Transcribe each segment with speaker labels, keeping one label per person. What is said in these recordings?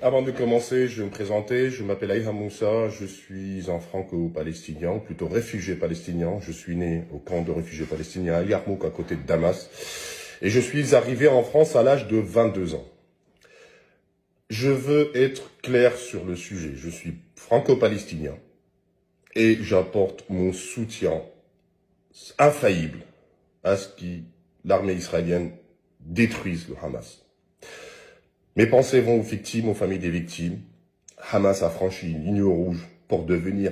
Speaker 1: Avant de commencer, je vais me présenter. Je m'appelle Aïha Moussa, je suis un franco-palestinien, ou plutôt réfugié palestinien. Je suis né au camp de réfugiés palestiniens à El Yarmouk, à côté de Damas. Et je suis arrivé en France à l'âge de 22 ans. Je veux être clair sur le sujet. Je suis franco-palestinien et j'apporte mon soutien infaillible à ce que l'armée israélienne détruise le Hamas. Mes pensées vont aux victimes, aux familles des victimes. Hamas a franchi une ligne rouge pour devenir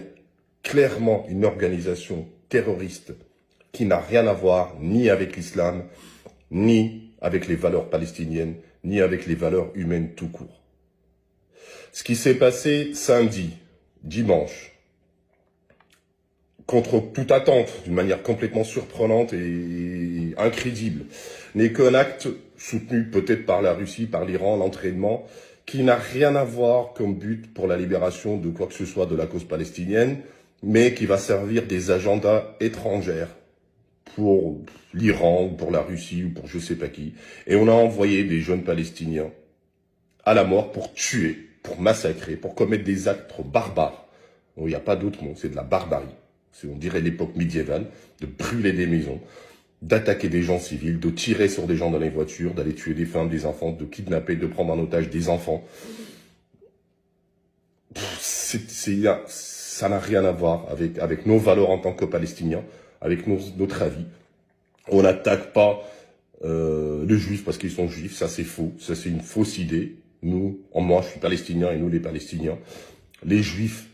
Speaker 1: clairement une organisation terroriste qui n'a rien à voir ni avec l'islam, ni avec les valeurs palestiniennes, ni avec les valeurs humaines tout court. Ce qui s'est passé samedi, dimanche, contre toute attente, d'une manière complètement surprenante et incrédible, n'est qu'un acte soutenu peut-être par la Russie, par l'Iran, l'entraînement, qui n'a rien à voir comme but pour la libération de quoi que ce soit de la cause palestinienne, mais qui va servir des agendas étrangères pour l'Iran, ou pour la Russie, ou pour je sais pas qui. Et on a envoyé des jeunes Palestiniens à la mort pour tuer, pour massacrer, pour commettre des actes barbares. Il n'y a pas d'autre mot, c'est de la barbarie. On dirait l'époque médiévale, de brûler des maisons, d'attaquer des gens civils, de tirer sur des gens dans les voitures, d'aller tuer des femmes, des enfants, de kidnapper, de prendre en otage des enfants. Ça n'a rien à voir avec nos valeurs en tant que Palestiniens, avec notre avis. On n'attaque pas les Juifs parce qu'ils sont Juifs, ça c'est faux, ça c'est une fausse idée. Moi je suis Palestinien et nous les Palestiniens, les Juifs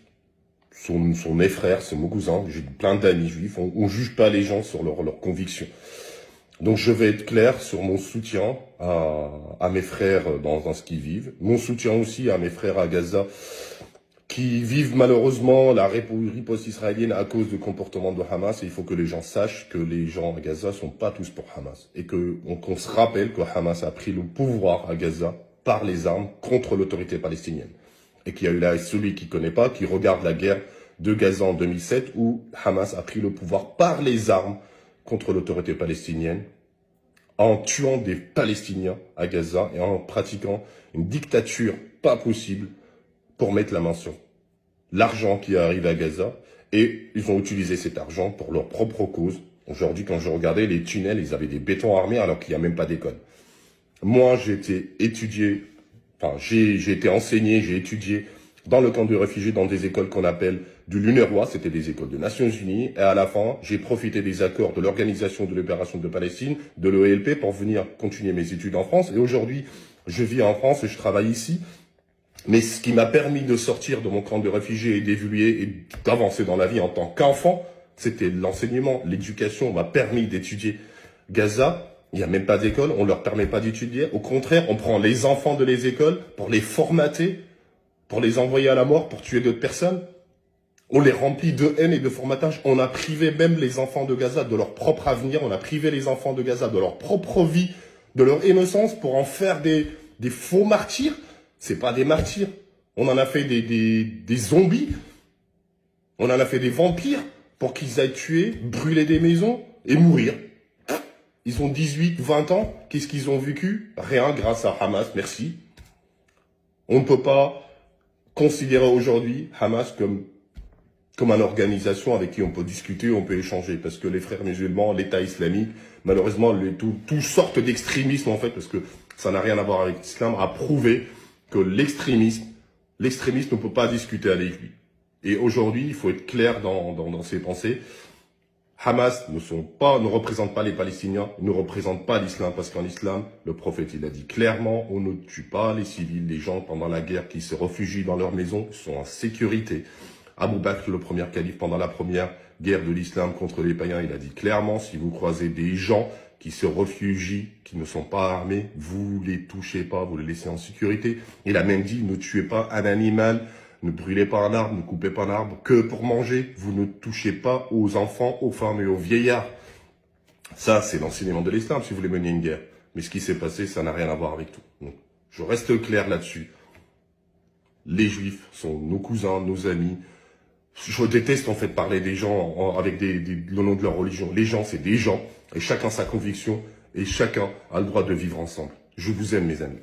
Speaker 1: sont mes frères, c'est mon cousin, j'ai plein d'amis juifs, on juge pas les gens sur leurs convictions. Donc je vais être clair sur mon soutien à mes frères dans ce qu'ils vivent, mon soutien aussi à mes frères à Gaza, qui vivent malheureusement la riposte israélienne à cause du comportement de Hamas, et il faut que les gens sachent que les gens à Gaza sont pas tous pour Hamas, et qu'on se rappelle que Hamas a pris le pouvoir à Gaza par les armes contre l'autorité palestinienne. Et qu'il y a eu là celui qui connaît pas, qui regarde la guerre de Gaza en 2007, où Hamas a pris le pouvoir par les armes contre l'autorité palestinienne, en tuant des Palestiniens à Gaza et en pratiquant une dictature pas possible pour mettre la main sur l'argent qui arrive à Gaza. Et ils ont utilisé cet argent pour leur propre cause. Aujourd'hui, quand je regardais les tunnels, ils avaient des bétons armés alors qu'il n'y a même pas d'école. Moi, j'ai été enseigné, j'ai étudié dans le camp de réfugiés dans des écoles qu'on appelle du l'UNRWA, c'était des écoles des Nations Unies, et à la fin, j'ai profité des accords de l'Organisation de libération de Palestine, de l'OLP, pour venir continuer mes études en France. Et aujourd'hui, je vis en France et je travaille ici. Mais ce qui m'a permis de sortir de mon camp de réfugiés et d'évoluer et d'avancer dans la vie en tant qu'enfant, c'était l'enseignement, l'éducation m'a permis d'étudier Gaza. Il n'y a même pas d'école, on ne leur permet pas d'étudier. Au contraire, on prend les enfants de les écoles pour les formater, pour les envoyer à la mort, pour tuer d'autres personnes. On les remplit de haine et de formatage. On a privé même les enfants de Gaza de leur propre avenir. On a privé les enfants de Gaza de leur propre vie, de leur innocence, pour en faire des faux martyrs. C'est pas des martyrs. On en a fait des zombies. On en a fait des vampires pour qu'ils aillent tuer, brûler des maisons et mourir. Ils ont 18, 20 ans. Qu'est-ce qu'ils ont vécu? Rien grâce à Hamas, merci. On ne peut pas considérer aujourd'hui Hamas comme une organisation avec qui on peut discuter, on peut échanger. Parce que les frères musulmans, l'État islamique, malheureusement, toutes sortes d'extrémismes, en fait, parce que ça n'a rien à voir avec l'islam, a prouvé que l'extrémisme ne peut pas discuter avec lui. Et aujourd'hui, il faut être clair dans ses pensées. Hamas ne représente pas les Palestiniens, ne représente pas l'islam, parce qu'en islam, le prophète, il a dit clairement, on ne tue pas les civils, les gens pendant la guerre qui se réfugient dans leur maison, sont en sécurité. Abou Bakr, le premier calife, pendant la première guerre de l'islam contre les païens, il a dit clairement, si vous croisez des gens qui se réfugient, qui ne sont pas armés, vous les touchez pas, vous les laissez en sécurité. Il a même dit, ne tuez pas un animal, ne brûlez pas un arbre, ne coupez pas un arbre que pour manger. Vous ne touchez pas aux enfants, aux femmes et aux vieillards. Ça, c'est l'enseignement de l'islam si vous voulez mener une guerre. Mais ce qui s'est passé, ça n'a rien à voir avec tout. Donc, je reste clair là-dessus. Les Juifs sont nos cousins, nos amis. Je déteste en fait parler des gens avec le nom de leur religion. Les gens, c'est des gens. Et chacun sa conviction. Et chacun a le droit de vivre ensemble. Je vous aime, mes amis.